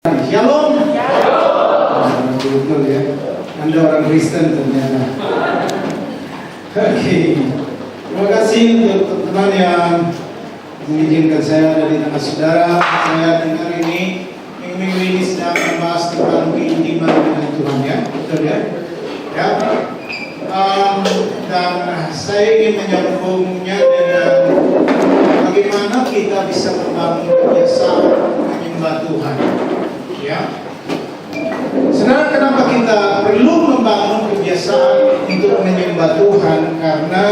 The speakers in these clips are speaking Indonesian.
Shalom. Betul ya. Anda orang Kristen ternyata. Oke. Terima kasih untuk teman-teman yang mengizinkan saya ada di tengah saudara. Saya dengar minggu ini sedang membahas tentang keintiman dengan Tuhan ya. Betul ya? Ya. Dan saya ingin menyambungnya dengan bagaimana kita bisa membangun kebiasaan menyembah Tuhan. Ya. Sekarang kenapa kita perlu membangun kebiasaan untuk menyembah Tuhan? Karena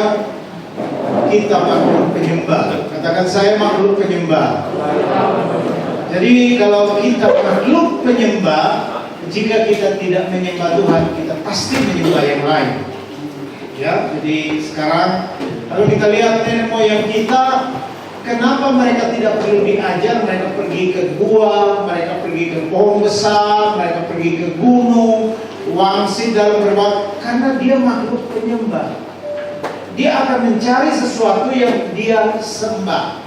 kita makhluk penyembah. Katakan saya makhluk penyembah. Jadi kalau kita makhluk penyembah, jika kita tidak menyembah Tuhan, kita pasti menyembah yang lain. Ya, jadi sekarang kalau kita lihat nenek moyang kita, kenapa mereka tidak perlu diajar? Mereka pergi ke gua, mereka pergi ke pohon besar, mereka pergi ke gunung, wangsit dalam berbagai, karena dia makhluk penyembah. Dia akan mencari sesuatu yang dia sembah.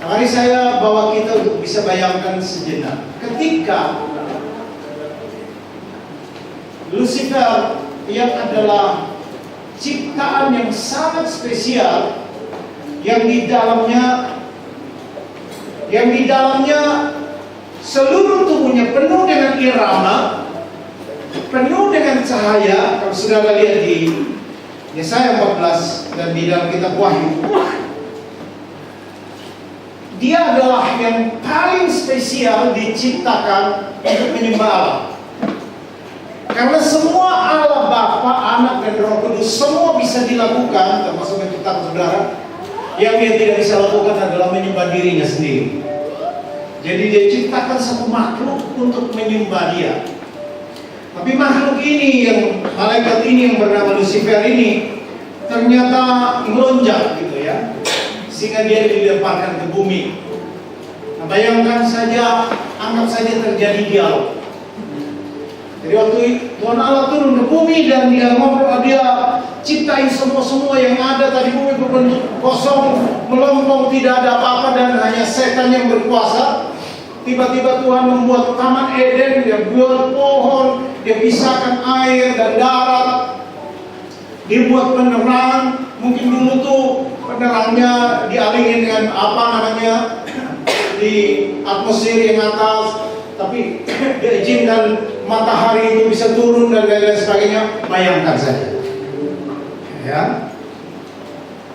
Mari saya bawa kita untuk bisa bayangkan sejenak. Ketika Lucifer yang adalah ciptaan yang sangat spesial, yang di dalamnya seluruh tubuhnya penuh dengan irama, penuh dengan cahaya. Kalau saudara lihat di Yesaya 14 dan di dalam kitab Wahyu, dia adalah yang paling spesial diciptakan untuk menyembah Allah. Karena semua Allah Bapa, Anak dan Roh Kudus semua bisa dilakukan, termasuk menciptakan saudara. Yang dia tidak bisa lakukan adalah menyembah dirinya sendiri. Jadi dia ciptakan satu makhluk untuk menyembah dia. Tapi makhluk ini, yang malaikat ini yang bernama Lucifer ini, ternyata melonjak gitu ya, sehingga dia dilemparkan ke bumi. Nah, bayangkan saja, anggap saja terjadi dialog. Jadi waktu Tuhan Allah turun ke bumi dan dia ngobrol, dia ciptain semua yang ada. Tadi bumi berbentuk kosong, melompong, tidak ada apa-apa dan hanya setan yang berkuasa. Tiba-tiba Tuhan membuat taman Eden, dia buat pohon, dia pisahkan air dan darat. Dia buat penerang, mungkin dulu tuh penerangnya dialingin dengan di atmosfer yang atas. Tapi dia izinkan matahari itu bisa turun dan lain-lain sebagainya. Bayangkan saja. Ya.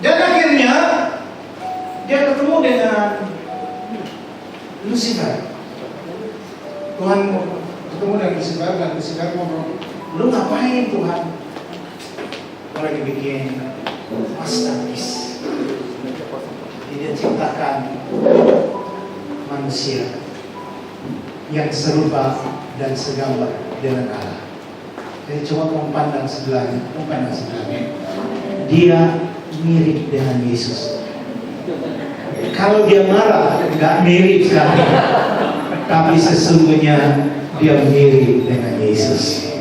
Dan akhirnya dia ketemu dengan Lucifer. Tuhan ketemu dengan Lucifer dan Lucifer ngomong, "Lu ngapain Tuhan?" Gua lagi bikin masterpiece. Dia ciptakan manusia yang serupa dan segambar dengan Allah. Jadi coba kamu pandang sebelahnya, dia mirip dengan Yesus. Kalau dia marah, nggak mirip kan? Tapi sesungguhnya dia mirip dengan Yesus.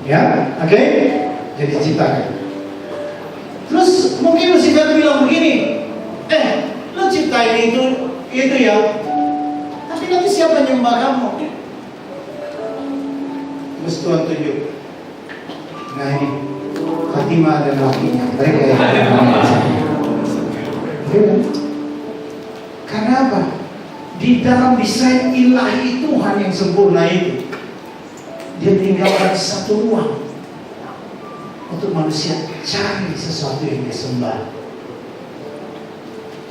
Ya, oke? Jadi ciptakan. Terus mungkin Lucifer bilang begini, lo ciptain itu ya. Tapi nanti siapa nyembah kamu? Terus Tuhan tunjuk. Nah ini Fatimah dan lakinya, mereka yang karena apa? Di dalam desain ilahi Tuhan yang sempurna itu, dia tinggalkan satu ruang untuk manusia cari sesuatu yang dia sembah.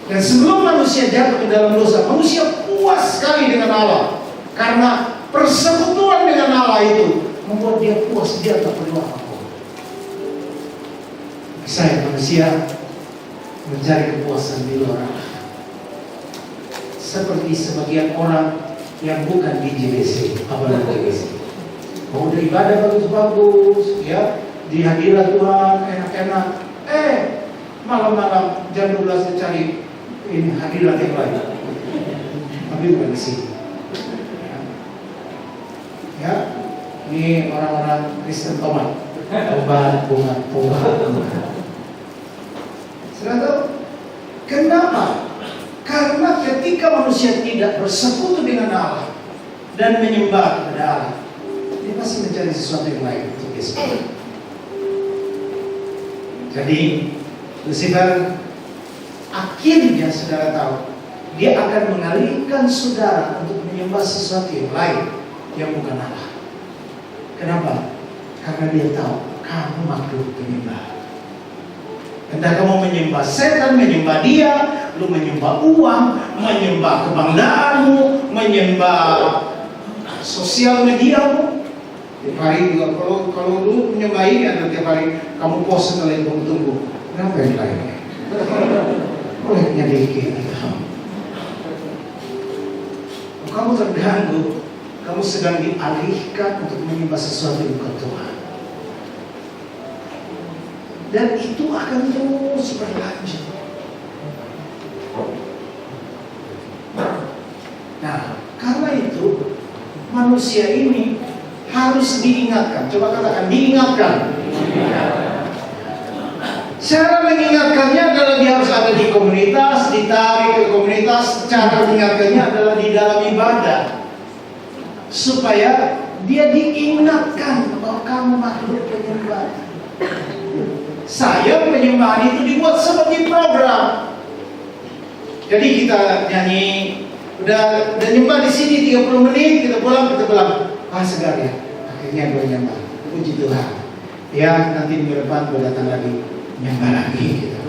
Dan sebelum manusia jatuh ke dalam dosa, manusia puas sekali dengan Allah. Karena persekutuan dengan Allah itu membuat dia puas, dia tak perlu apapun. Saya manusia mencari kepuasan di luar Allah. Seperti sebagian orang yang bukan di GBC, apalagi GBC. Mau udah ibadah bagus-bagus, ya, di hadirat Tuhan enak-enak. Malam-malam jam 12 cari ini hadirat yang lain. Tapi bukan di sini. Ya, ini orang-orang Kristen tomat, obat, bunga. Sudah tahu? Kenapa? Karena ketika manusia tidak bersekutu dengan Allah, dan menyembah kepada Allah, dia pasti mencari sesuatu yang lain untuk dia sendiri. Jadi Lucifer akhirnya saudara tahu, dia akan mengalihkan saudara untuk menyembah sesuatu yang lain yang bukan Allah. Kenapa? Karena dia tahu kamu makhluk penyembah. Entah kamu menyembah setan, menyembah dia, lu menyembah uang, menyembah kebanggaanmu, menyembah sosial mediamu. Tiap hari juga kalau lu menyembah ini, atau tiap hari kamu post setelah tunggu. Kenapa yang lainnya? Olehnya dikit. Kamu terganggu, kamu sedang dialihkan untuk menyembah sesuatu yang bukan Tuhan. Dan itu akan terus berlanjut. Nah, karena itu manusia ini harus diingatkan. Coba katakan, diingatkan. Cara mengingatkannya adalah dia harus ada di komunitas, ditarik ke komunitas. Cara mengingatkannya adalah di dalam ibadah, supaya dia diingatkan bahwa kamu makhluk penyembah. Saya penyembahan itu dibuat sebagai program. Jadi kita nyanyi, udah nyembah di sini 30 menit, kita pulang. Segar ya. Akhirnya gue nyembah. Puji Tuhan. Ya, nanti minggu depan gue datang lagi, nyembah lagi gitu.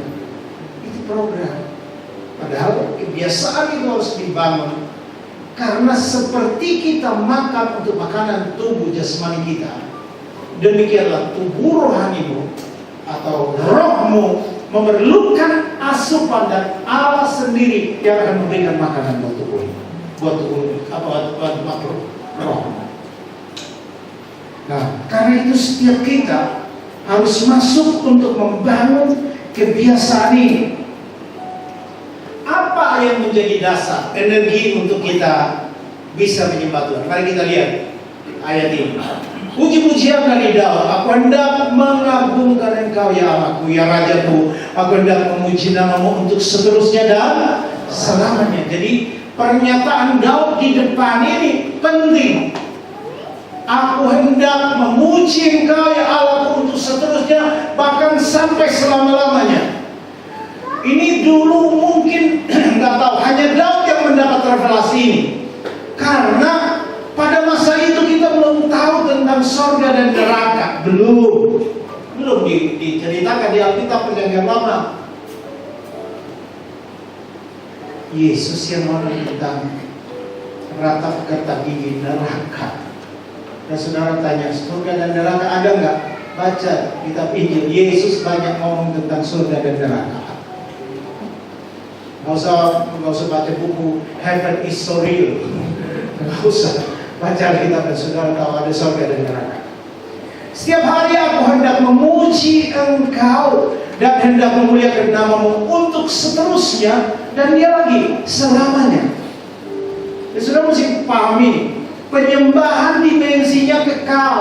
Itu program. Padahal kebiasaan itu harus dibangun. Karena seperti kita makan untuk makanan tubuh jasmani kita, demikianlah tubuh rohanimu atau rohmu memerlukan asupan dan Allah sendiri yang akan memberikan makanan buat tubuh, buat makhluk roh. Nah, karena itu setiap kita harus masuk untuk membangun kebiasaan ini. Apa yang menjadi dasar energi untuk kita bisa menyembah Tuhan? Mari kita lihat ayat ini. Puji-pujian dari Daud, aku hendak mengagungkan Engkau ya Allahku, ya Rajaku. Aku hendak memuji namamu untuk seterusnya dan selamanya. Jadi pernyataan Daud di depan ini penting. Aku hendak memuji Engkau ya Allahku untuk seterusnya, bahkan sampai selama-lamanya. Ini dulu mungkin nggak tahu, hanya Daud yang mendapat revelasi ini. Karena pada masa itu kita belum tahu tentang surga dan neraka. Belum diceritakan di Alkitab Perjanjian Lama. Yesus yang ngomong tentang ratap kata gigi neraka. Dan saudara tanya, surga dan neraka ada nggak? Baca kitab Injil, Yesus banyak ngomong tentang surga dan neraka. Nggak usah baca buku Heaven is so real. Nggak usah. Baca Alkitab dan saudara tahu ada surga dan neraka. Setiap hari aku hendak memuji Engkau dan hendak memuliakan namamu untuk seterusnya, dan dia lagi selamanya. Dan saudara mesti pahami, penyembahan dimensinya kekal.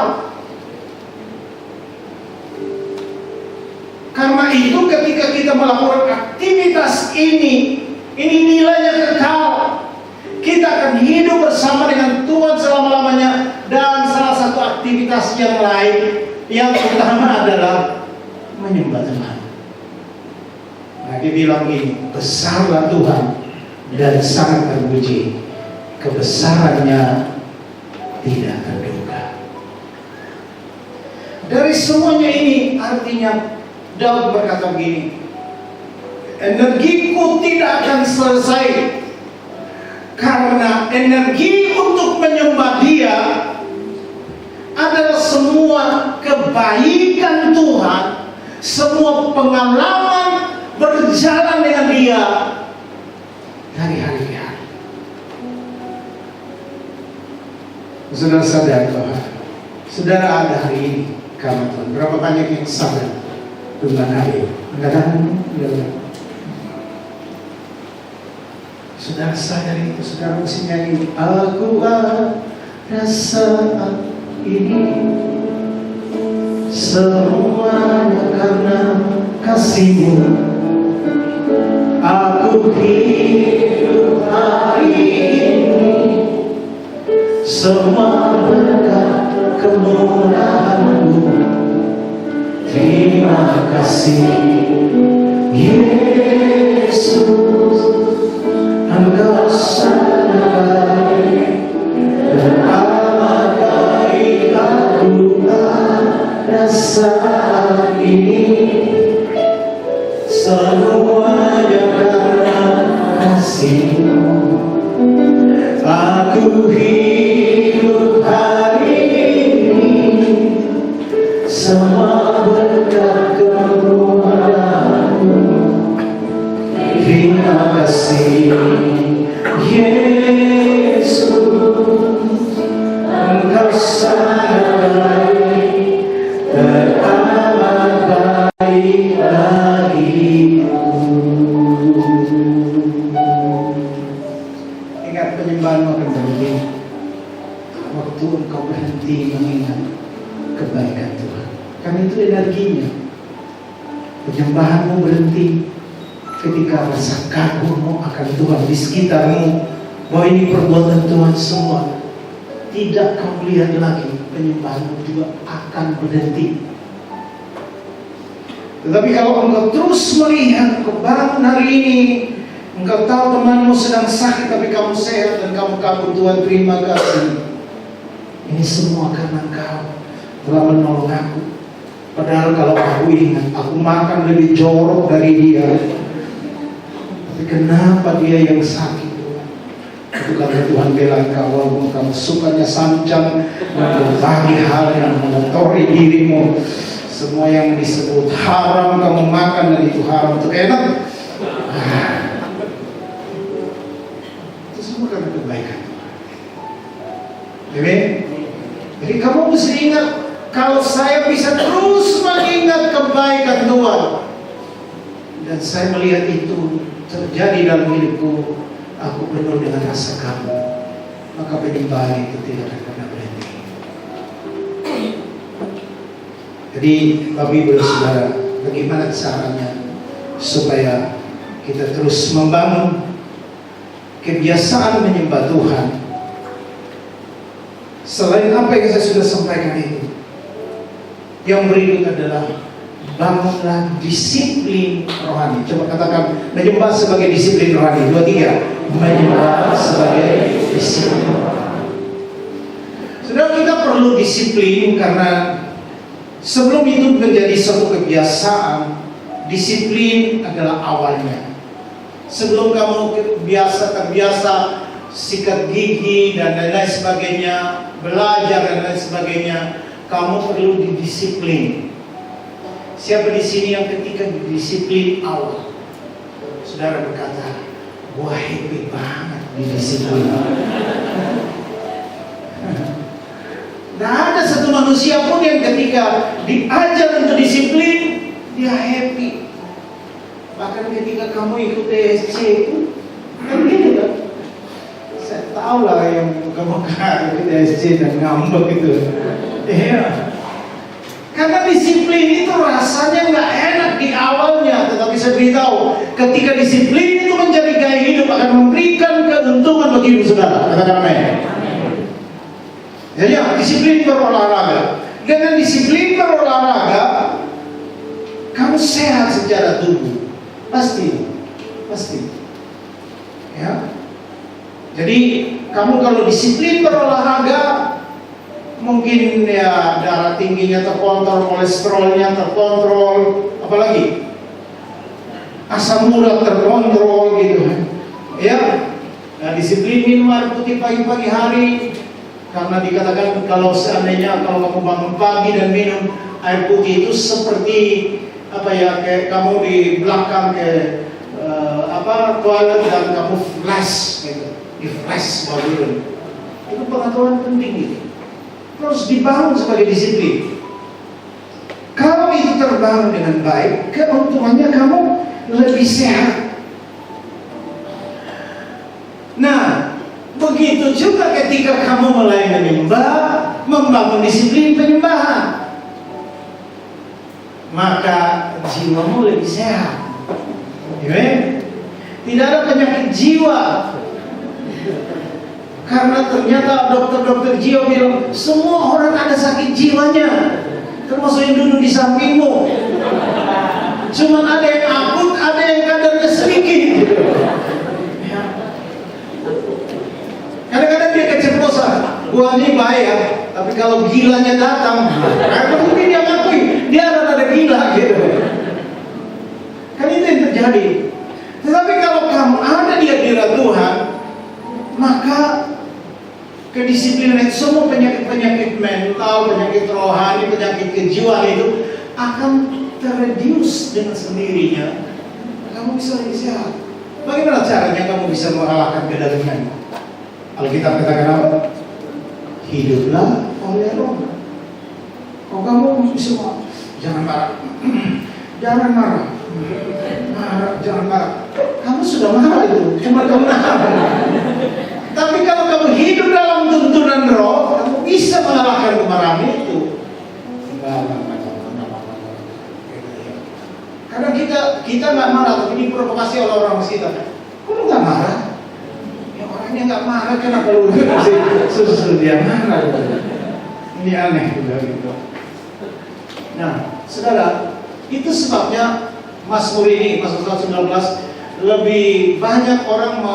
Karena itu ketika kita melakukan aktivitas ini nilainya kekal. Kita akan hidup bersama dengan Tuhan selama-lamanya. Dan salah satu aktivitas yang lain, yang utama adalah menyembah Tuhan. Nah, dia bilang gini, besarlah Tuhan dan sangat terpuji, kebesarannya tidak terduga. Dari semuanya ini artinya Daud berkata begini, energiku tidak akan selesai, karena energi untuk menyembah Dia adalah semua kebaikan Tuhan, semua pengalaman berjalan dengan Dia dari hari ke hari. Saudara sadar bahwa saudara ada hari ini karena Tuhan. Berapa banyak yang sadar dengan hari ini? Enggak. Saudara sadar itu, saudara mesti nyanyi, aku ada saat ini semuanya karena kasih-Mu. Aku hidup hari ini kasih Yesus, Engkau sangat baik dan amat baik. Aku merasa ini semuanya karena kasih-Mu. Aku hidup hari ini semua berkat kemurahan-Mu. Terima kasih Yesus, Engkau sangat baik dan amat baik bagiku. Ingat, penyembahan akan berhenti waktu engkau berhenti mengingat kebaikan Tuhan. Karena itu energinya. Penyembahanmu berhenti ketika rasa kagummu akan Tuhan di sekitarmu, bahwa ini perbuatan Tuhan semua. Tidak kau lihat lagi, penyembahanmu juga akan berhenti. Tetapi kalau engkau terus melihat, engkau bangun hari ini, engkau tahu temanmu sedang sakit tapi kamu sehat dan kamu kagum Tuhan, terima kasih. Ini semua karena engkau telah menolong aku. Padahal kalau aku ingat, aku makan lebih jorok dari dia. Tapi kenapa dia yang sakit? Itu karena Tuhan bela engkau, walaupun kamu sukanya sancang dan berbagai hal yang mengotori dirimu. Semua yang disebut haram kamu makan dan itu haram, itu enak. Itu semua karena kebaikan Tuhan. Jadi kamu mesti ingat, kalau saya bisa terus mengingat kebaikan Tuhan dan saya melihat itu terjadi dalam hidupku, aku penuh dengan rasa kamu, maka penyembahan itu tidak akan pernah berhenti. Jadi Bapak Ibu dan Saudara, bagaimana caranya supaya kita terus membangun kebiasaan menyembah Tuhan? Selain apa yang saya sudah sampaikan itu, yang berikut adalah bangunlah disiplin rohani. Coba katakan, menyembah sebagai disiplin rohani. 2, 3. Menyembah sebagai disiplin rohani. Saudara, kita perlu disiplin karena sebelum itu menjadi suatu kebiasaan, disiplin adalah awalnya. Sebelum kamu terbiasa sikat gigi dan lain-lain sebagainya, belajar dan lain sebagainya, kamu perlu didisiplin. Siapa di sini yang ketika didisiplin awal, saudara berkata, wah happy banget didisiplin. Tidak ada satu manusia pun yang ketika diajar untuk disiplin, dia happy. Bahkan ketika kamu ikut ESC, kan gitu kan? Saya tahu lah yang kamu ikut ESC dan ngambek gitu. Iya. Karena disiplin itu rasanya nggak enak di awalnya, tetapi saya beritahu, ketika disiplin itu menjadi gaya hidup akan memberikan keuntungan bagi hidup saudara. Katakan amin. Jadi disiplin berolahraga. Dengan disiplin berolahraga, kamu sehat secara tubuh, pasti. Ya. Jadi kamu kalau disiplin berolahraga, mungkin ya darah tingginya terkontrol, kolesterolnya terkontrol, apalagi asam urat terkontrol gitu, ya. Nah, disiplin minum air putih pagi-pagi hari, karena dikatakan kalau seandainya kalau kamu bangun pagi dan minum air putih itu seperti apa ya, kayak kamu di belakang ke toilet dan kamu flash gitu, di flash baru. Itu pengetahuan penting gitu. Terus dibangun sebagai disiplin. Kalau itu terbangun dengan baik, keuntungannya kamu lebih sehat. Nah, begitu juga ketika kamu mulai menyembah, membangun disiplin penyembahan, maka jiwamu lebih sehat. Amen. Tidak ada penyakit jiwa. Karena ternyata dokter-dokter jiwa bilang semua orang ada sakit jiwanya, termasuk yang duduk di sampingmu. Cuman ada yang akut, ada yang kadarnya sedikit. Ya. Kadang-kadang dia keceplosan. Gua ini baik ya, tapi kalau gilanya datang, mungkin dia ngakui dia ada gila gitu. Kan itu yang terjadi. Tetapi kalau kamu ada di hadirat Tuhan, maka kedisiplinan itu, semua penyakit-penyakit mental, penyakit rohani, penyakit kejiwaan itu akan terreduce dengan sendirinya. Kamu bisa lebih sehat. Bagaimana caranya kamu bisa mengalahkan kedagingan? Alkitab katakan apa? Hiduplah oleh Roh. Kalau kamu bisa, jangan marah, jangan marah, jangan marah. Kamu sudah marah itu, cuma kamu nahan. Tapi kalau kamu hidup dalam tuntunan Roh, kamu bisa mengalahkan kemarahan itu. Karena kita nggak marah, tapi ini provokasi oleh orang sekitar. Kok lu nggak marah? Ya orangnya nggak marah, kenapa lu susul dia marah? Ini aneh juga gitu. Nah, saudara, itu sebabnya Mazmur ini, Mazmur 19, lebih banyak orang,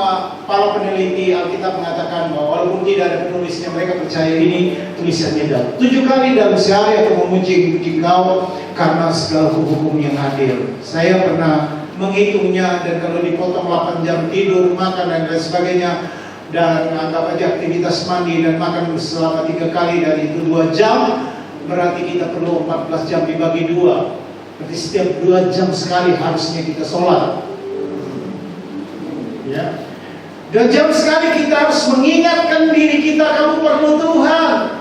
para peneliti Alkitab mengatakan bahwa walaupun tidak ada penulisnya, mereka percaya ini tulisannya Daud. 7 kali dalam sehari aku memuji Engkau karena segala hukum yang adil. Saya pernah menghitungnya, dan kalau dipotong 8 jam tidur, makan dan lain sebagainya, dan anggap aja aktivitas mandi dan makan selama 3 kali, dari itu 2 jam, berarti kita perlu 14 jam dibagi 2. Berarti setiap 2 jam sekali harusnya kita sholat. Ya. 2 jam sekali kita harus mengingatkan diri kita, kamu perlu Tuhan.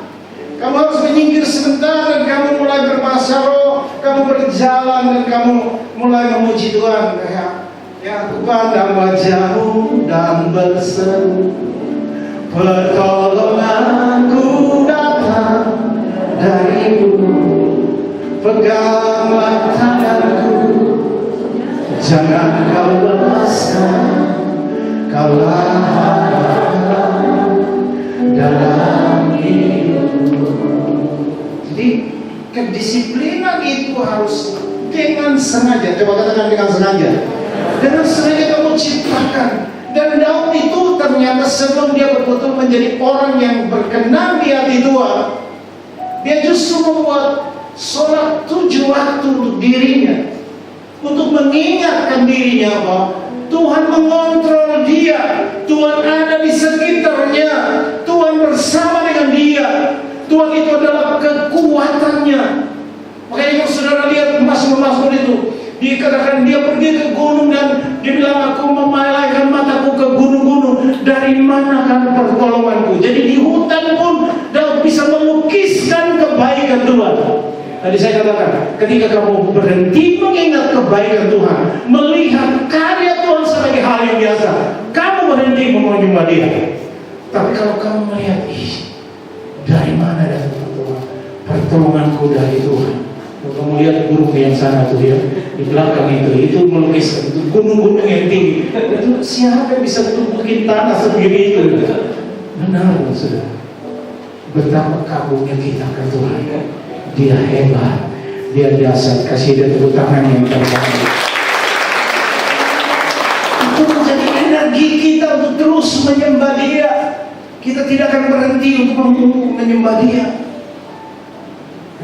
Kamu harus menyingkir sebentar dan kamu mulai berbahasa roh, kamu berjalan dan kamu mulai memuji Tuhan. Ya, aku pandang wajahmu dan berseru, pertolonganku datang darimu. Peganglah tanganku, jangan kau lepaskan. Kaulah harapan dalam hidupku. Jadi kedisiplinan itu harus dengan sengaja. Coba katakan dengan sengaja. Dengan sengaja kamu ciptakan. Dan Daud itu ternyata sebelum dia betul-betul menjadi orang yang berkenan di hati Tuhan, dia justru membuat sholat 7 waktu untuk dirinya, untuk mengingatkan dirinya bahwa Tuhan mengontrol dia, Tuhan ada di sekitarnya, Tuhan bersama dengan dia, Tuhan itu adalah kekuatannya. Makanya kalau saudara lihat Mazmur-Mazmur itu, dikatakan dia pergi ke gunung dan dia bilang, aku memalaikan mataku ke gunung-gunung, dari mana kan pertolonganku. Jadi di hutan pun Daud bisa melukiskan kebaikan Tuhan. Tadi saya katakan, ketika kamu berhenti mengingat kebaikan Tuhan, melihat karya Tuhan sebagai hal yang biasa, kamu berhenti menyembah Dia. Tapi kalau kamu melihat, dari mana datang Tuhan? Pertolonganku dari Tuhan. Kalau kamu lihat burung yang sana tuh ya, di belakang itu melukiskan itu gunung-gunung yang tinggi. Itu siapa yang bisa tumbuhin tanah sendiri itu? Benar, saudara. Betapa kagumnya kita ke Tuhan. Dia hebat, dia dasar. Kasih dia tepuk tangan yang terbaik. Itu menjadi energi kita untuk terus menyembah Dia. Kita tidak akan berhenti untuk menyembah Dia.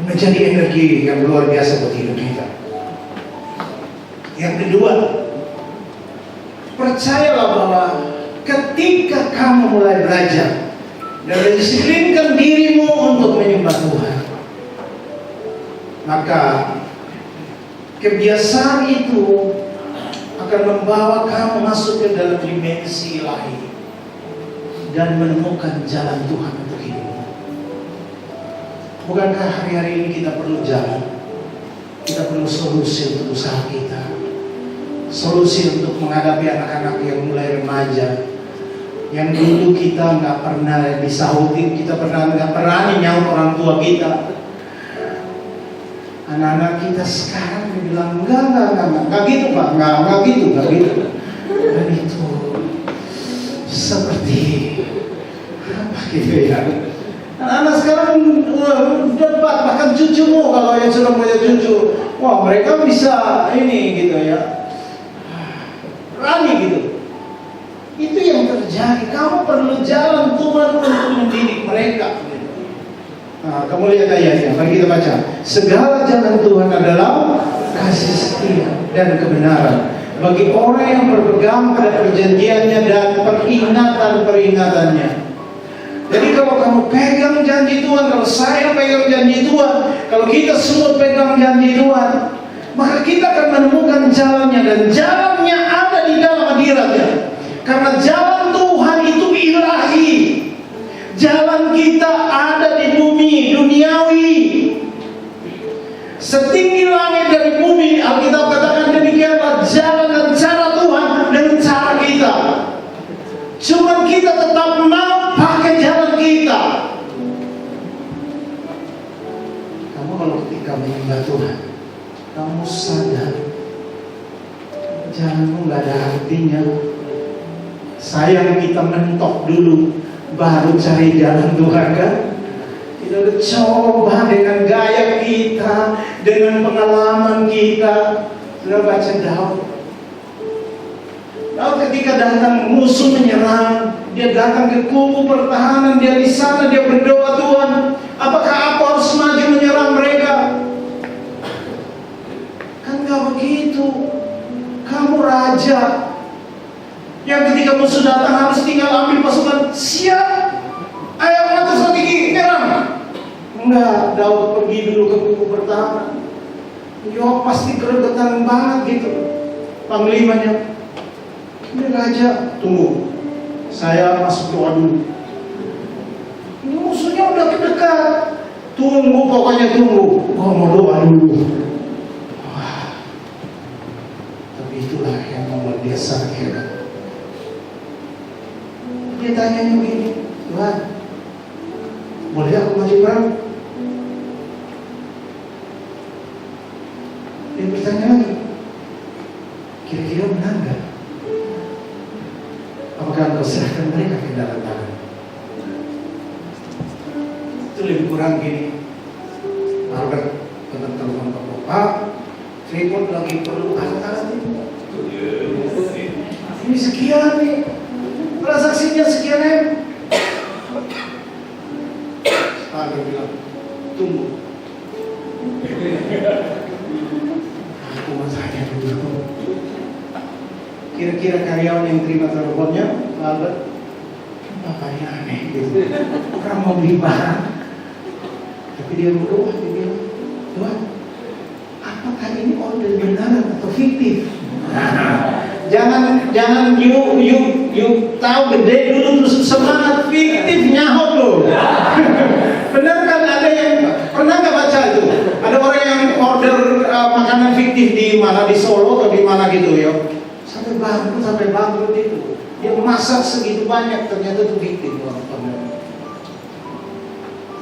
Menjadi energi yang luar biasa buat hidup kita. Yang kedua, percayalah bahwa ketika kamu mulai belajar dan mendisiplinkan dirimu untuk menyembah Tuhan, maka kebiasaan itu akan membawa kamu masuk ke dalam dimensi ilahi dan menemukan jalan Tuhan untuk hidup. Bukankah hari-hari ini kita perlu jalan? Kita perlu solusi untuk usaha kita, solusi untuk menghadapi anak-anak yang mulai remaja, yang dulu kita nggak pernah disautin, kita nggak pernah nyaut orang tua kita. Anak-anak kita sekarang bilang enggak gitu Pak, enggak gitu. Dan itu seperti apa gitu ya? Anak-anak sekarang debat, bahkan cucumu kalau yang sudah punya cucu, wah mereka bisa ini gitu ya, berani gitu. Itu yang terjadi. Kamu perlu jalan Tuhan untuk mendidik mereka. Nah, kamu lihat ayatnya, mari kita baca. Segala jalan Tuhan adalah kasih setia dan kebenaran bagi orang yang berpegang pada perjanjiannya dan peringatan-peringatannya. Jadi kalau kamu pegang janji Tuhan, kalau saya pegang janji Tuhan, kalau kita semua pegang janji Tuhan, maka kita akan menemukan jalannya, dan jalannya ada di dalam hadiratnya. Karena jalan Tuhan itu ilahi. Jalan kita ada di bumi duniawi. Setinggi langit dari bumi, Alkitab katakan demikianlah jalan dan cara Tuhan dengan cara kita. Cuma kita tetap mau pakai jalan kita. Kamu kalau ketika menyembah Tuhan, kamu sadar jalanmu gak ada artinya. Sayang kita mentok dulu, baru cari jalan Tuhan kan? Kita udah coba dengan gaya kita, dengan pengalaman kita. Sudah baca Daud. Daud ketika datang musuh menyerang, dia datang ke kubu pertahanan, dia di sana dia berdoa, Tuhan, apakah aku harus maju menyerang mereka? Kan gak begitu. Kamu raja yang ketika musuh datang harus tinggal ambil pasukan, siap, ayo maju strategi nyerang. Enggak, Daud pergi dulu ke kubu pertahanan. Yoab pasti gregetan banget gitu, panglimanya. Ini raja, tunggu, saya masuk doa dulu. Ini musuhnya udah dekat, tunggu, pokoknya tunggu, gua mau doa dulu. Wah, tapi itulah yang membuat dia sangat hebat. Dia tanya begini, Tuhan, boleh aku maju perang? Dia bertanya lagi, kira-kira menang gak? Apakah engkau serahkan mereka ke dalam tangan? Itu lebih kurang gini. Albert teman-teman Pak, Freeport lagi perlu alat-alat ini. Ini sekian nih, transaksinya sekian ya. Albert bilang, tunggu. Aku masanya dulu. Kira-kira karyawan yang terima teleponnya, Albert, bapaknya aneh gitu. Orang mau beli barang, tapi dia berdoa, dia bilang, Tuhan, apakah ini order beneran atau fiktif? Jangan you tahu gede dulu terus semangat, fiktif nyahot loh. Benar kan, ada yang pernah nggak baca itu? Ada orang yang order makanan fiktif di mana, di Solo atau di mana gitu ya? Sampai bangkrut itu. Dia masak segitu banyak, ternyata itu fiktif.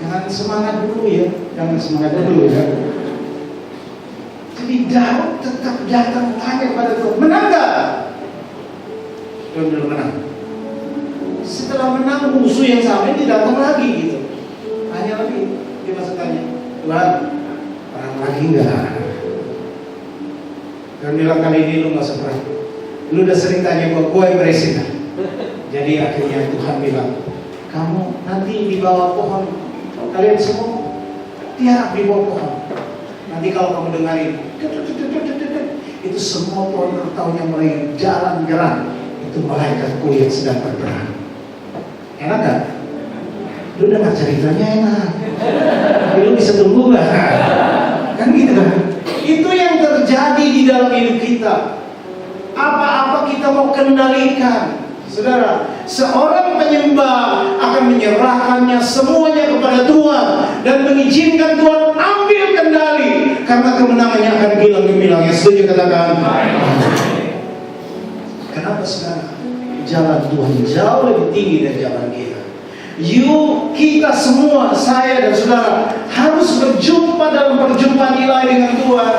Jangan semangat dulu ya, jangan semangat dulu ya. Jadi Daud tetap datang tanya pada Tuhan, menang gak? Dia belum menang. Setelah menang, musuh yang sama ini datang lagi gitu. Tanya lagi, dia masih tanya, Tuhan, perang lagi gak? Dan bilang kali ini lu gak usah perang. Lu udah sering tanya gue yang beresin. Jadi akhirnya Tuhan bilang, kamu nanti di bawah pohon, kalian semua tiarap di bawah pohon. Nanti kalau kamu dengarin, itu semua pohon bertahun yang mulai jalan gerak. Itu malaikatku yang sedang berperang. Enak gak? Lu dengar ceritanya enak. Tapi lu bisa tunggu gak? Kan gitu kan? Itu yang terjadi di dalam hidup kita. Apa-apa kita mau kendalikan. Saudara, seorang penyembah akan menyerahkannya semuanya kepada Tuhan dan mengizinkan Tuhan ambil kendali, karena kemenangannya akan gilang gemilang. Yang setuju katakan. Kenapa saudara? Jalan Tuhan jauh lebih tinggi dari jalan kita. Kita semua, saya dan saudara, harus berjumpa dalam perjumpaan ilahi dengan Tuhan.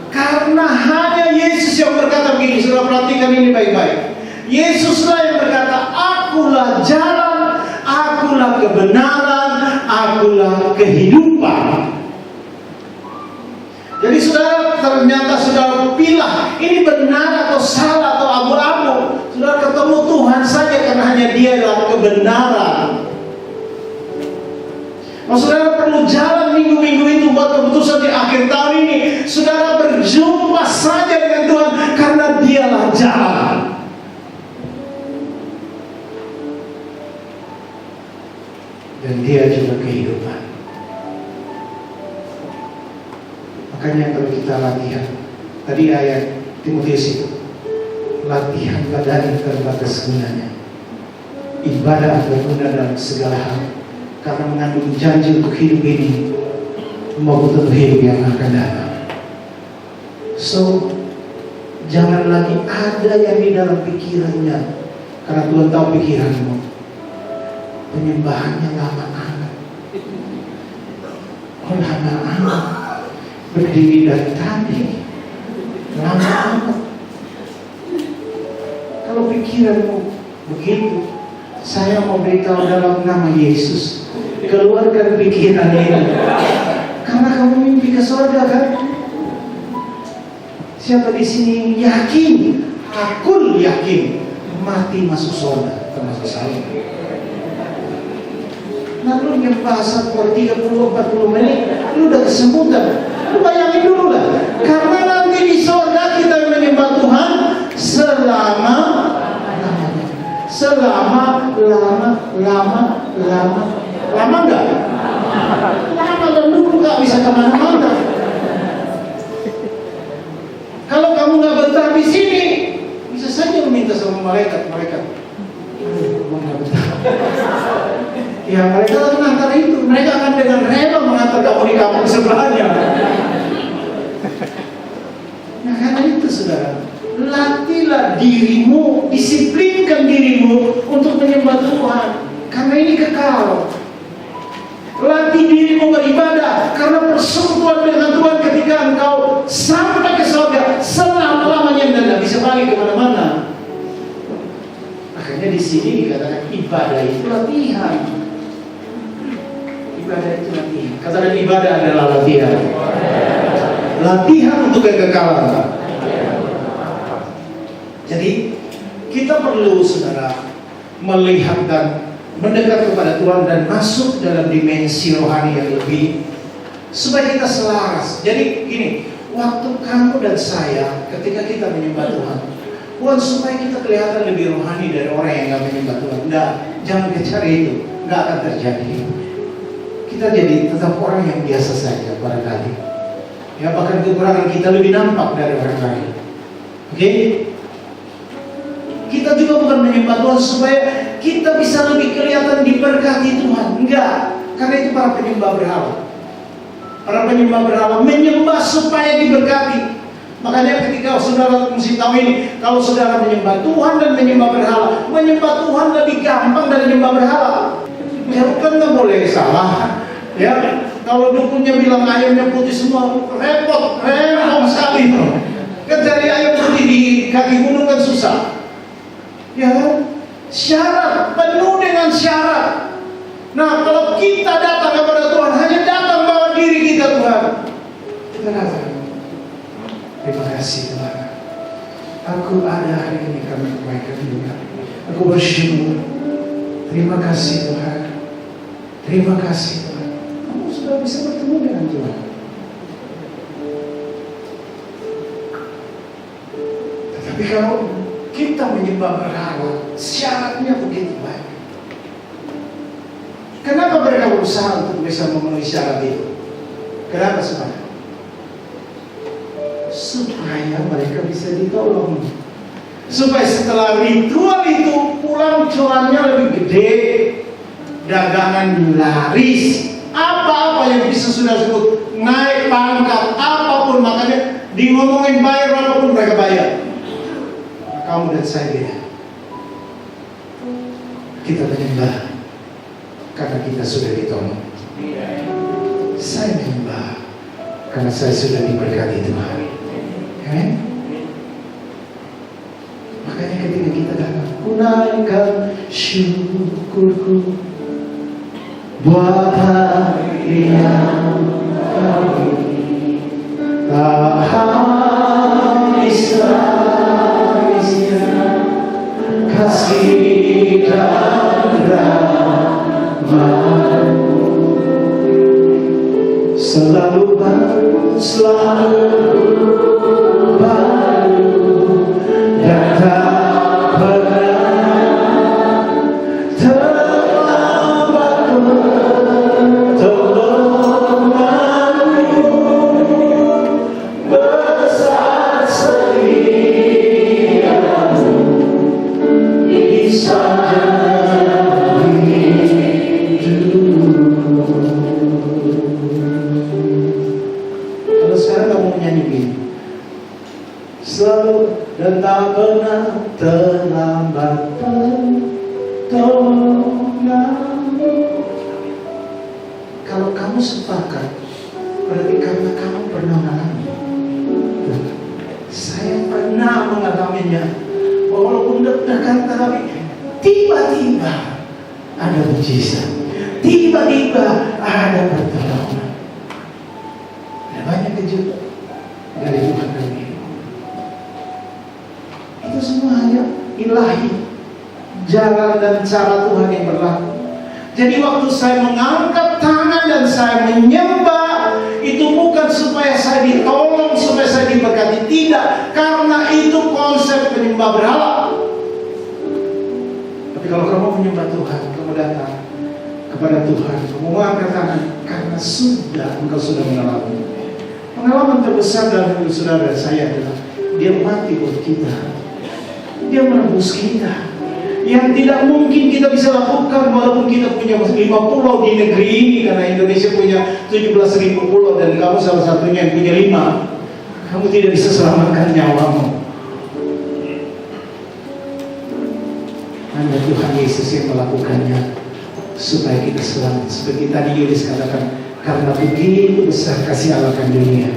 Karena hanya Yesus yang berkata begini, saudara perhatikan ini baik-baik. Yesuslah yang berkata, akulah jalan, akulah kebenaran, akulah kehidupan. Jadi saudara, ternyata saudara pilah ini benar atau salah atau abu-abu. Saudara ketemu Tuhan saja karena hanya Dia adalah kebenaran. Nah, saudara perlu jalan minggu-minggu itu buat keputusan di akhir tahun ini. Saudara berjumpa saja dengan Tuhan karena Dialah jalan. Dan Dia juga kehidupan. Makanya kalau kita latihan, tadi ayat Timotius itu, latihanlah dari terbatas gunanya. Ibadah berguna dalam segala hal, karena mengandung janji untuk hidup ini maupun untuk hidup yang akan datang. So, jangan lagi ada yang di dalam pikirannya, karena Tuhan tahu pikiranmu. Penyembahannya lama amat. Oh, lama amat. Berdiri dari tadi lama amat. Kalau pikiranmu begitu, saya mau beritahu dalam nama Yesus, keluarkan pikiran ini. Karena kamu mimpi ke surga kan? Siapa di sini yakin? Aku yakin mati masuk surga, termasuk saya. Lalu nyembah por 30-40 menit, lu udah kesemutan. Lu bayangin dulu lah. Karena nanti di surga kita menyembah Tuhan selama lama enggak? Lama dan dulu nggak bisa kemana-mana. Kalau kamu nggak betah di sini, bisa saja meminta sama malaikat. Ya, mereka akan mengantar itu. Mereka akan dengan rela mengantar kamu di kampung sebelahnya. Nah, karena itu saudara, latihlah dirimu, disiplinkan dirimu untuk menyembah Tuhan. Karena ini kekal. Latih dirimu beribadah, karena persekutuan dengan Tuhan ketika engkau sampai ke surga selama-lamanya dan tidak bisa balik kemana-mana. Makanya di sini dikatakan ibadah itu latihan. Ibadah itu latihan. Katakan ibadah adalah latihan. Latihan untuk kekekalan. Jadi kita perlu saudara melihat dan mendekat kepada Tuhan dan masuk dalam dimensi rohani yang lebih supaya kita selaras. Jadi gini, waktu kamu dan saya ketika kita menyembah Tuhan, bukan supaya kita kelihatan lebih rohani dari orang yang nggak menyembah Tuhan. Enggak, jangan cari itu, nggak akan terjadi. Kita jadi tetap orang yang biasa saja barangkali. Ya, bahkan kekurangan kita lebih nampak dari orang lain. Oke? Kita juga bukan menyembah Tuhan supaya kita bisa lebih kelihatan diberkati Tuhan. Enggak, karena itu para penyembah berhala. Para penyembah berhala menyembah supaya diberkati. Makanya ketika saudara mesti tahu ini, kalau saudara menyembah Tuhan dan menyembah berhala, menyembah Tuhan lebih gampang dari menyembah berhala. Ya kan nggak boleh salah. Ya, kalau dukunnya bilang ayamnya putih semua, repot sekali itu. Kan cari ayam putih di kaki gunung kan susah. Ya kan? Syarat, penuh dengan syarat. Nah, kalau kita datang kepada Tuhan, hanya datang bawa diri kita Tuhan. Kita datang. Terima kasih Tuhan. Aku ada hari ini karena kebaikan Tuhan. Aku bersyukur. Terima kasih Tuhan. Terima kasih Tuhan. Kamu sudah bisa bertemu dengan Tuhan. Tetapi kalau kita menyembah berhala, syaratnya begitu banyak. Kenapa mereka berusaha untuk bisa memenuhi syarat itu? Kenapa sebenarnya? Supaya mereka bisa ditolong. Supaya setelah ritual itu pulang cuannya lebih gede, dagangan laris, apa-apa yang bisa sudah sebut naik pangkat, apapun, makanya di ngomongin bayar apapun mereka bayar. Kamu dan saya beda. Kita menyembah karena kita sudah ditolong. Saya menyembah karena saya sudah diberkati Tuhan. Amen. Makanya ketika kita datang, ku naikkan syukurku buat hari yang kami tak habis-habisnya kasih dan rahmat-Mu selalu baru dan tak pernah terlambat pertolongan-Mu besar setia-Mu di sepanjang hidup. Kalau sekarang kamu nyanyi begini, selalu dan tak pernah terlambat pertolongan-Mu. Kalau kamu sepakat, berarti karena kamu pernah mengalami. Saya pernah mengalaminya. Walaupun deg-degan, tapi tiba-tiba ada mujizat, tiba-tiba ada pertolongan. Ada banyak kejutan dari Tuhan kami. Itu semua hanya ilahi, jalan dan cara Tuhan yang berlaku. Jadi waktu saya mengangkat tangan dan saya menyembah, itu bukan supaya saya ditolong, supaya saya diberkati, tidak. Karena itu konsep penyembah berhala. Tapi kalau kamu menyembah Tuhan, kamu datang kepada Tuhan, kamu mengangkat tangan, karena engkau sudah mengalami. Pengalaman terbesar dalam hidup saudara saya adalah dia mati buat kita, dia menebus kita. Yang tidak mungkin kita bisa lakukan walaupun kita punya 5 pulau di negeri ini, karena Indonesia punya 17.000 pulau dan kamu salah satunya yang punya 5. Kamu tidak bisa selamatkan nyawamu. Hanya Tuhan Yesus yang melakukannya supaya kita selamat. Seperti tadi Yulis katakan, karena begitu besar kasih Allah akan dunia,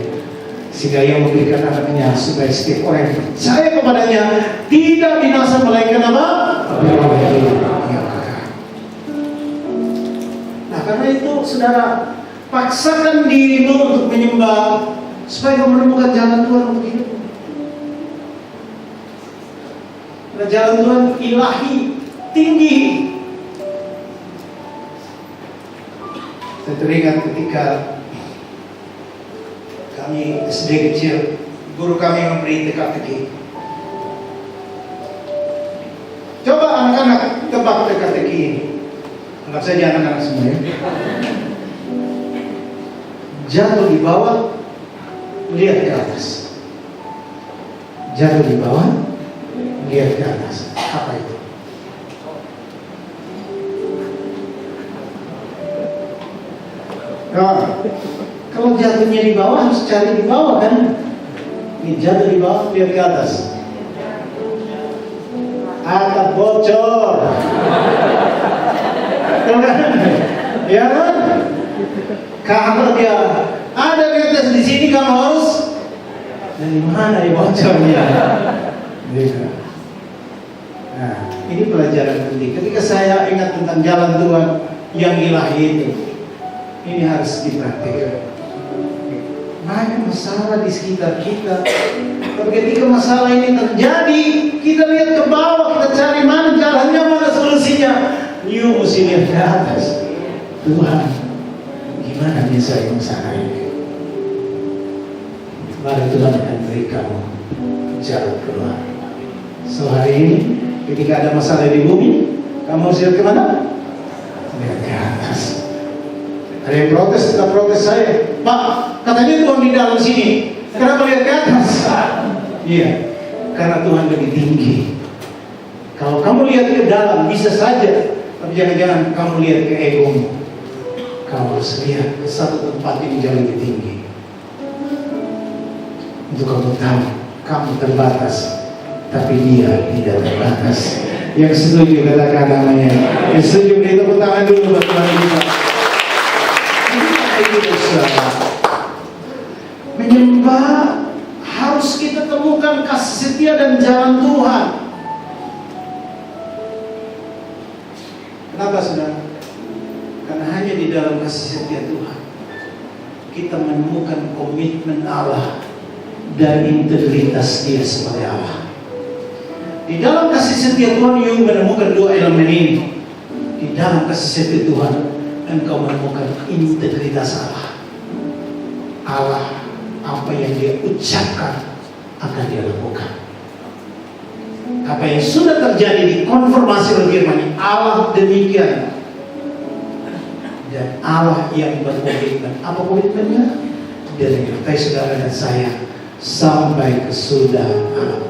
sehingga Ia memberikan anaknya supaya setiap orang yang percaya kepadanya tidak binasa melainkan apa? Nah, karena itu saudara, paksakan dirimu untuk menyembah supaya kamu menemukan jalan Tuhan untuk hidup. Karena jalan Tuhan ilahi, tinggi. Saya teringat ketika kami SD kecil, guru kami memberi teka-teki. Coba anak-anak tebak teka-teki ini. Anggap saja anak-anak semua ya. Jatuh di bawah, lihat ke atas. Jatuh di bawah, lihat ke atas. Apa itu? Nah, kalau jatuhnya di bawah harus cari di bawah kan? Ini jatuh di bawah, lihat ke atas. Atap bocor. Ya kan? Kalau dia ada di atas di sini, kamu harus dari mana ya bocornya? Nah, ini pelajaran penting. Ketika saya ingat tentang jalan Tuhan yang ilahi itu, ini harus dipraktikkan. Banyak masalah di sekitar kita. Tapi ketika masalah ini terjadi, kita lihat ke bawah, kita cari mana jalannya, mana solusinya. You mesti lihat ke atas. Tuhan, gimana bisa masalah ini? Mari Tuhan akan beri kamu jalan keluar. So hari ini, ketika ada masalah di bumi, kamu harus lihat ke mana? Lihat ke atas. Ada yang protes, kita protes saya, Pak, katanya Tuhan di dalam sini, kenapa lihat ke atas? Iya, karena Tuhan lebih tinggi. Kalau kamu lihat ke dalam, bisa saja, tapi jangan-jangan kamu lihat ke egomu. Kamu harus lihat ke satu tempat yang jauh lebih tinggi. Untuk kamu tahu, kamu terbatas, tapi Dia tidak terbatas. Yang setuju katakan namanya. Yang setuju beri tepuk tangan dulu buat Tuhan kita. Menyembah harus kita temukan kasih setia dan jalan Tuhan. Kenapa saudara? Karena hanya di dalam kasih setia Tuhan kita menemukan komitmen Allah dan integritas Dia sebagai Allah. Di dalam kasih setia Tuhan Yung menemukan dua elemen ini. Di dalam kasih setia Tuhan engkau menemukan integritas Allah. Allah apa yang Dia ucapkan akan Dia lakukan. Apa yang sudah terjadi di konfirmasi oleh firman Allah demikian. Dan Allah yang berkomitmen. Apa komitmennya? Dia menyertai saudara dan saya sampai ke surga Allah.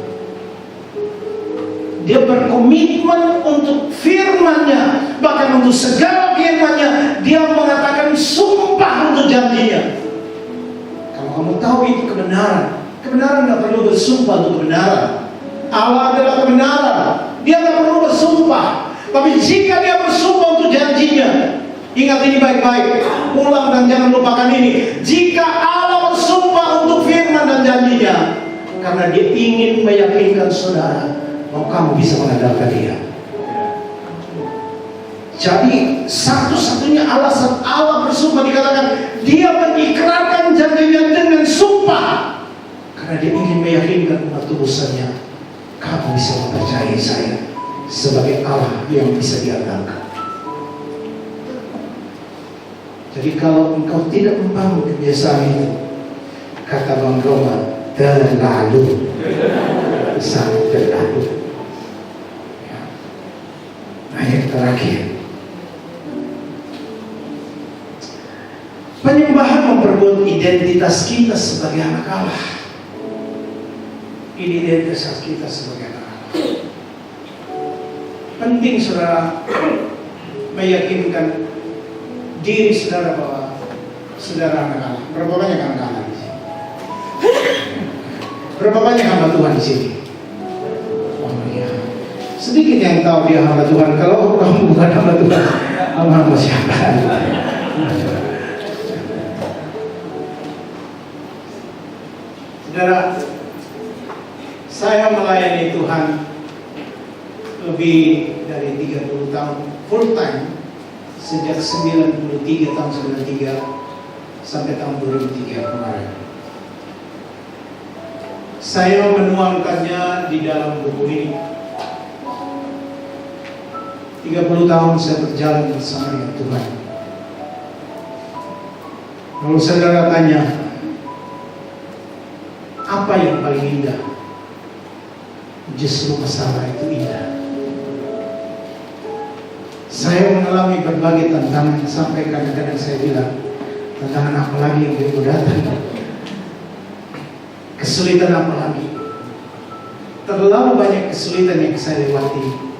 Dia berkomitmen untuk firman-Nya, bahkan untuk segala firman-Nya. Dia mengatakan sumpah untuk janjinya. Kalau kamu tahu itu kebenaran, kebenaran tidak perlu bersumpah untuk kebenaran. Allah adalah kebenaran. Dia tidak perlu bersumpah. Tapi jika Dia bersumpah untuk janjinya, ingat ini baik-baik, ulang dan jangan lupakan ini. Jika Allah bersumpah untuk firman dan janjinya, karena Dia ingin meyakinkan saudara bahwa kamu bisa mengandalkan Dia. Jadi satu-satunya alasan Allah bersumpah dikatakan Dia mengikrarkan janjinya dengan sumpah, karena Dia ingin meyakinkan umat tubusannya, kamu bisa mempercayai saya sebagai Allah yang bisa diandalkan. Jadi kalau engkau tidak membangun kebiasaan itu, kata Bang Roma, terlalu sangat terlalu. Ayat terakhir, penyembahan memperkuat identitas kita sebagai anak Allah. Identitas kita sebagai anak Allah. Penting saudara meyakinkan diri saudara bahwa saudara anak Allah. Berapa banyak anak Allah di sini? Berapa banyak hamba Tuhan di sini? Oh iya. Sedikit yang tahu dia hamba Tuhan. Kalau kamu bukan hamba Tuhan, hamba siapa? Saudara, saya melayani Tuhan lebih dari 30 tahun full time. Sejak 93 tahun 93 sampai tahun 2003 kemarin. Saya menuangkannya di dalam buku ini. 30 tahun saya berjalan bersama dengan Tuhan. Kalau saudara tanya, apa yang paling indah? Justru masalah itu indah. Saya mengalami berbagai tantangan sampai kadang-kadang saya bilang, tantangan apa lagi yang baru datang? Kesulitan apa lagi? Terlalu banyak kesulitan yang saya lewati,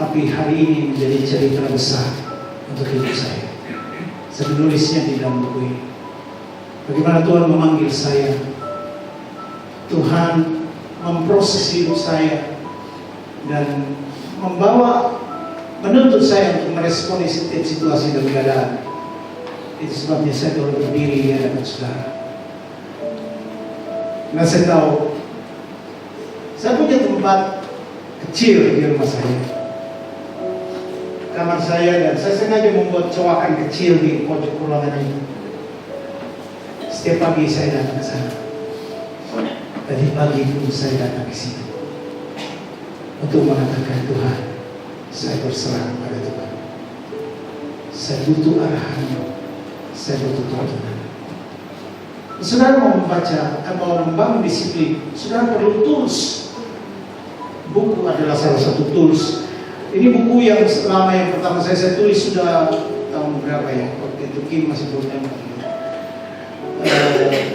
tapi hari ini menjadi cerita besar untuk hidup saya. Saya menulisnya di dalam buku ini. Bagaimana Tuhan memanggil saya, Tuhan memproses hidup saya dan menuntut saya untuk meresponi setiap situasi dan keadaan. Itu sebabnya saya terus berdiri di hadapan saudara. Nah, saya tahu saya punya tempat kecil di rumah saya, kamar saya, dan saya sengaja membuat coakan kecil di pojok ruangan ini. Setiap pagi saya datang ke sana. Tadi pagi pun saya datang ke sini untuk mengatakan, Tuhan, saya berserah kepada Tuhan. Saya butuh arahan, saya butuh tuntunan. Saudara mau membaca, mau membangun disiplin, saudara perlu tools. Buku adalah salah satu tools. Ini buku yang lama, yang pertama saya tulis sudah tahun berapa ya? Waktu itu Kim masih belum.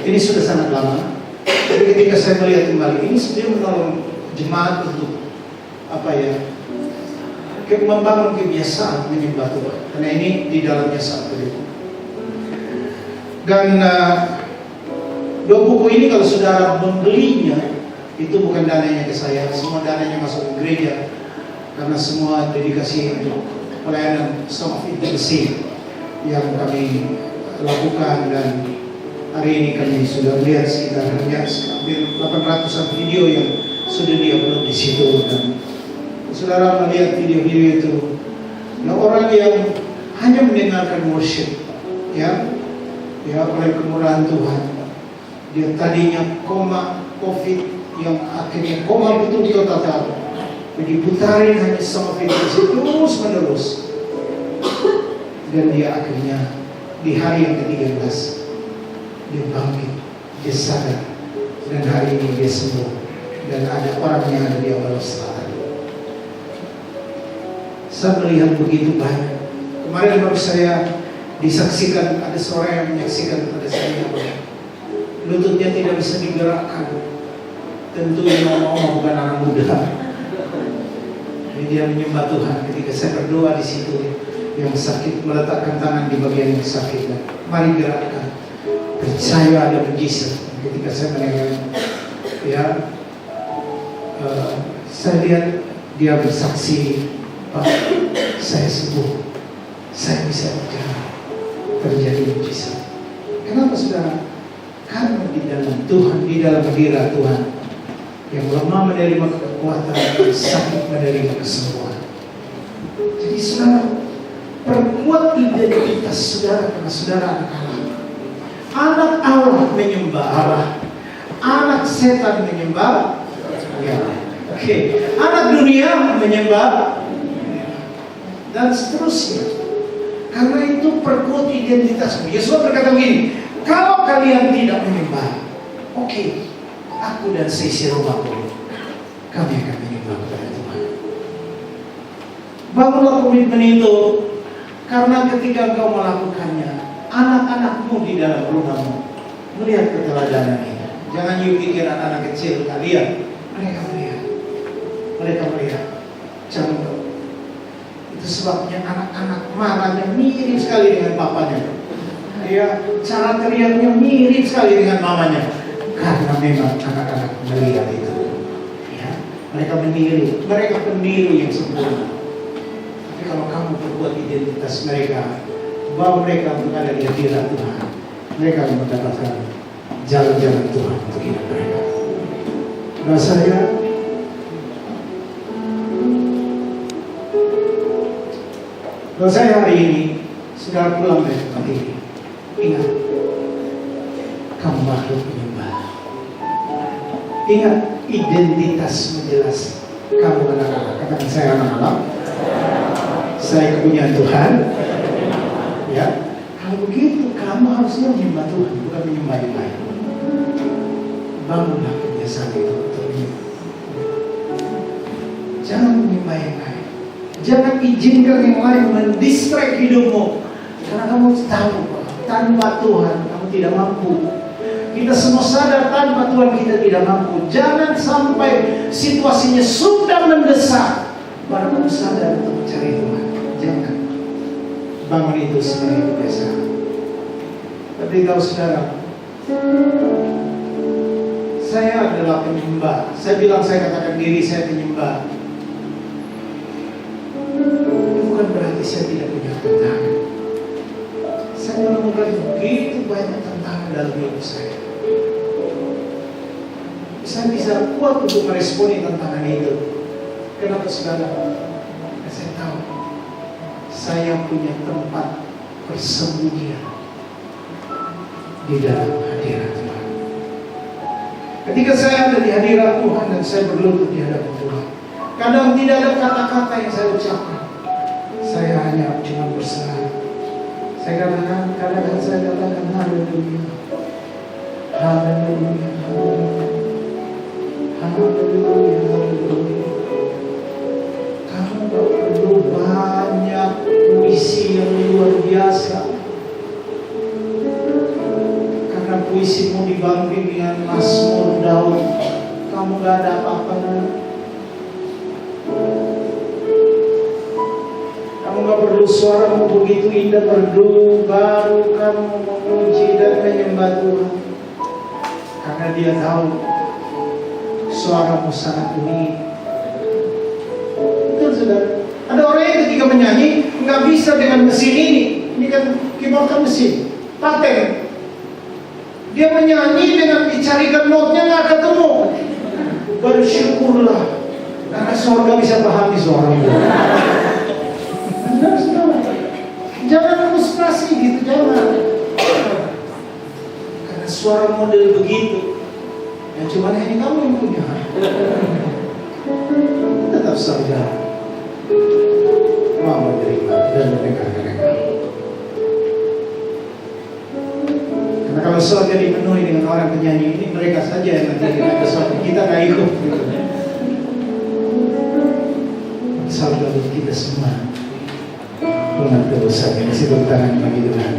Ini sudah sangat lama. Tapi ketika saya melihat kembali, ini sebenarnya menolong jemaat untuk membangun kebiasaan menyembah Tuhan. Karena ini di dalamnya satu itu. Dan dua buku ini kalau saudara membelinya, itu bukan dananya ke saya, semua dananya masuk ke gereja. Karena semua dedikasi untuk pelayanan Song of Intimacy yang kami lakukan, dan hari ini kami sudah melihat sekitar hampir 800-an video yang sudah di-upload di situ. Dan saudara melihat video-video itu, nah orang yang hanya mendengarkan worship, ya oleh kemurahan Tuhan. Dia tadinya koma COVID, yang akhirnya koma betul-betul total. Diputarin hanya sama video terus menerus, dan dia akhirnya di hari yang ke-13 dia bangkit, dia sadar, dan hari ini dia sembuh, dan ada orang yang ada di Amal Selatan. Saya melihat begitu banyak. Kemarin baru saya disaksikan, ada seorang yang menyaksikan kepada saya bahwa lututnya tidak bisa digerakkan. Tentu yang ngomong bukan anak muda. Jadi dia menyembah Tuhan. Ketika saya berdoa di situ, yang sakit meletakkan tangan di bagian yang sakit, dan mari gerakkan. Percaya ada mujizat. Ketika saya mendengar, saya lihat dia bersaksi, Pak, saya sembuh, saya bisa berjalan. Terjadi mujizat. Kenapa saudara? Karena di dalam Tuhan, di dalam hadirat Tuhan, yang lemah menerima kekuatan, yang sakit menerima kesembuhan. Jadi saudara, perkuat identitas saudara, karena saudara anak Allah. Anak Allah menyembah Allah, anak setan menyembah ya. Anak dunia menyembah, dan seterusnya. Karena itu perkuat identitasmu. Yesus berkata begini, kalau kalian tidak menyembah, aku dan seisi rumahku, kami akan menyembah kepada Tuhan. Bangunlah komitmen itu, karena ketika engkau melakukannya, anak-anakmu di dalam rumahmu melihat keteladanan ini. Jangan you pikir anak-anak kecil kalian, mereka melihat contoh. Itu sebabnya anak-anak marahnya mirip sekali dengan papanya. Cara teriaknya mirip sekali dengan mamanya. Karena memang anak-anak melihat itu. Mereka peniru yang sempurna. Tapi kalau kamu berbuat identitas mereka, bahwa mereka berada di hadirat Tuhan, mereka akan mendapatkan jalan-jalan Tuhan untuk hidup mereka. Nah saya hari ini sudah pulang dari tempat ini. Ingat, kamu makhluk penyembah. Ingat, identitasmu jelas. Kamu anak Allah. Katakan saya anak Allah. Saya kepunyaan Tuhan. Ya, kalau begitu kamu harusnya menyembah Tuhan, bukan menyembah yang lain. Bangunlah kebiasaan itu untuk menyembah. Jangan menyembah yang lain. Jangan izinkan yang lain mendistract hidupmu. Karena kamu tahu, tanpa Tuhan kamu tidak mampu. Kita semua sadar tanpa Tuhan kita tidak mampu. Jangan sampai situasinya sudah mendesak baru kamu sadar untuk mencari Tuhan. Jangan. Bangun itu sebagai kebiasaan. Tapi tahu saudara, saya adalah penyembah. Saya bilang, saya katakan diri saya penyembah. Bukan berarti saya tidak punya tantangan. Saya menemukan begitu banyak tantangan dalam hidup saya. Saya bisa kuat untuk meresponi tantangan itu. Kenapa saudara? Karena saya tahu saya punya tempat persembunyian di dalam hadirat Tuhan. Ketika saya ada di hadirat Tuhan dan saya berlutut di hadapan Tuhan, kadang tidak ada kata-kata yang saya ucapkan. Saya hanya cuma berserah. Saya katakan, kadang-kadang saya katakan haleluya, haleluya, haleluya, haleluya, haleluya. Kamu gak perlu banyak puisi yang luar biasa, karena puisimu dibanding dengan Mazmur Daud, kamu gak ada apa-apanya. Kamu gak perlu suaramu begitu indah merdu, baru kamu memuji dan menyembah Tuhan. Karena dia tahu suaramu sangat unik. Betul saudara. Ada orang yang ketika menyanyi nggak bisa dengan mesin ini. Ini kan keyboard kan mesin, paten. Dia menyanyi dengan dicarikan notnya nggak ketemu. Bersyukurlah karena surga bisa pahami suaramu. Jangan suara model begitu. Yang cuma hanya kamu yang punya. Tetap saja mau menerima dan mendengarkan mereka. Karena kalau surga dipenuhi dengan orang penyanyi ini, mereka saja yang nanti ke surga, kita nggak ikut. Gitu. Surga bagi kita semua. Mengatur dosanya, kasih tepuk tangan bagi Tuhan.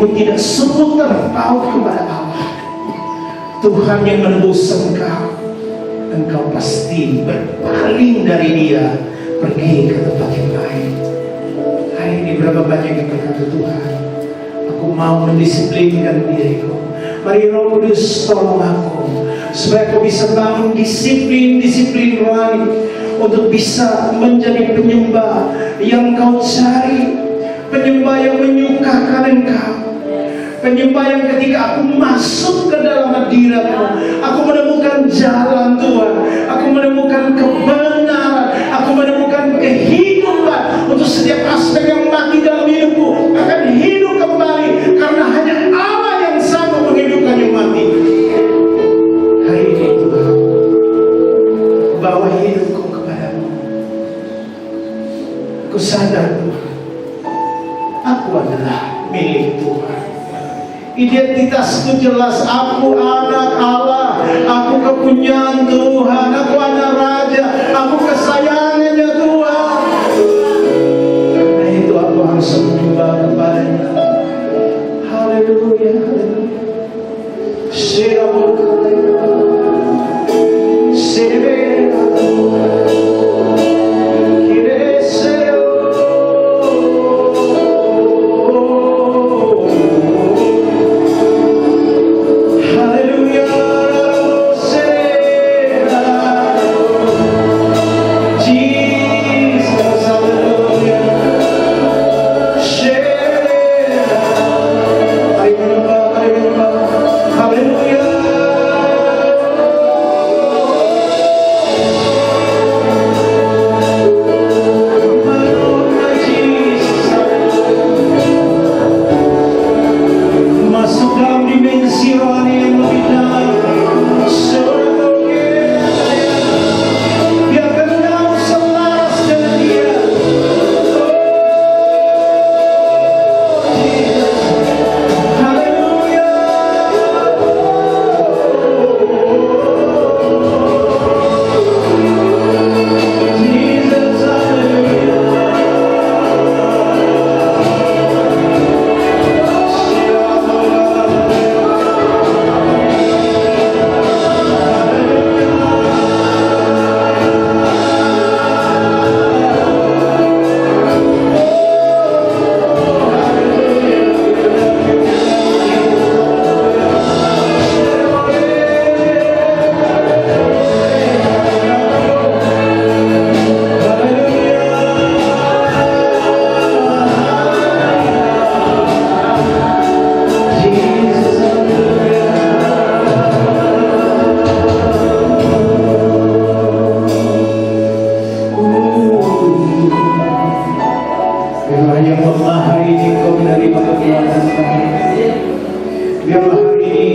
Tidak semua terpaut kepada Allah, Tuhan yang menebus engkau pasti berpaling dari Dia, pergi ke tempat yang lain. Hari ini berapa banyak yang berkata, Tuhan, aku mau mendisiplinkan diriku. Mari Roh Kudus tolong aku, supaya aku bisa bangun disiplin rohani untuk bisa menjadi penyembah yang kau cari, penyembah yang menyukakan engkau. Penyembah yang ketika aku masuk ke dalam hadirat-Mu, aku menemukan jalan Tuhan, aku menemukan kebenaran, aku menemukan kehidupan untuk setiap aspek yang mati dalam hidupku akan hidup kembali, karena hanya Allah yang sanggup menghidupkan yang mati. Hari ini Tuhan, bawa hidupku kepadamu. Aku sadar Tuhan, aku adalah milik Tuhan. Identitasku jelas, aku anak Allah, aku kepunyaan Tuhan, aku anak Raja, aku kesayangannya Tuhan. Karena itu aku harus menyembah kepada-Nya. Haleluya, haleluya. Sirabul, sirabul.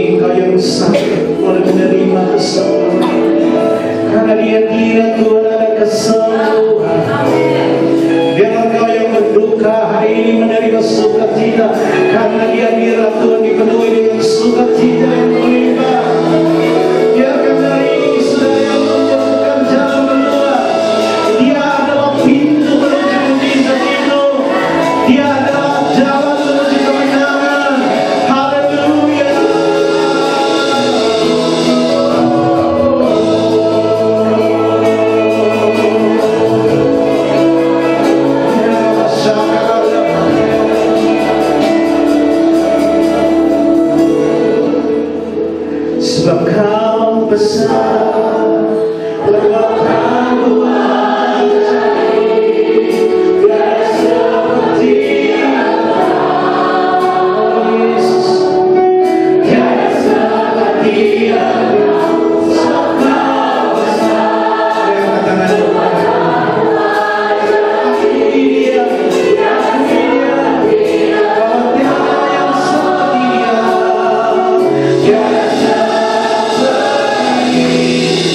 Engkau yang sakit boleh menerima kesembuhan. Karena dia Tuhan ada kesembuhan. Biar engkau yang berduka hari ini menerima sukacita. Karena dia Tuhan dipenuhi dengan sukacita yang melimpah. Biarkan hari ini saudara yang membutuhkan jalan keluar. Dia adalah pintu menuju mujizat itu. Dia adalah jalan menuju kemenangan. Haleluya. Sebab kau besar, lewat kau ajaib, tiada seperti Engkau, Yesus. Tiada seperti Engkau, sebab kau besar. Angkat tangan Dia, bahwa tiada yang seperti Dia.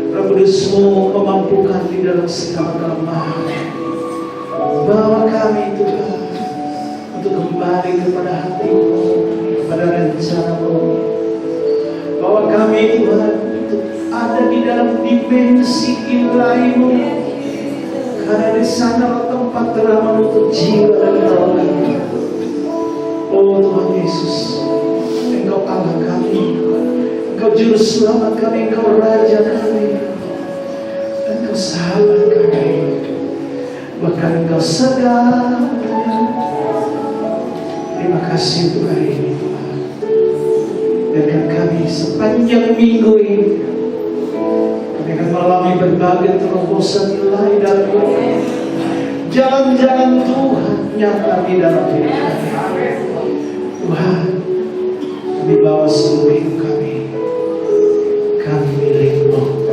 Tiada Kudus-Mu memampukan di dalam segala kelemahan. Bawa kami Tuhan untuk kembali kepada hati-Mu, kepada rencana-Mu. Bawa kami Tuhan untuk ada di dalam dimensi ilahi-Mu. Karena di sana tempat teraman untuk jiwa dan roh kami. Oh Tuhan Yesus, Engkau Allah kami, Engkau Juru Selamat kami, Engkau Raja kami, Engkau sahabat kami, bahkan Engkau segalanya. Terima kasih untuk hari ini Tuhan. Biarkan kami sepanjang minggu ini kami akan mengalami berbagai terobosan ilahi dalam hidup kami. Jalan-jalan Tuhan nyata di dalam hidup kami. Tuhan, kami bawa seluruh hidup kami. Kami milik-Mu,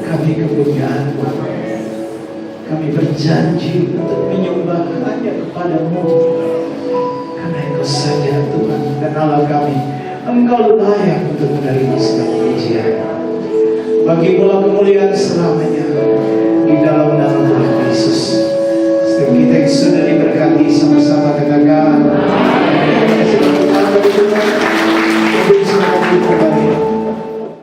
kami kepunyaan-Mu. Kami berjanji untuk menyembah hanya kepada-Mu, karena Engkau saja Tuhan dan Allah kami. Engkau layak untuk menerima segala pujian. Bagi-Mu kemuliaan selamanya di dalam nama Tuhan Yesus. Setiap kita yang sudah diberkati sama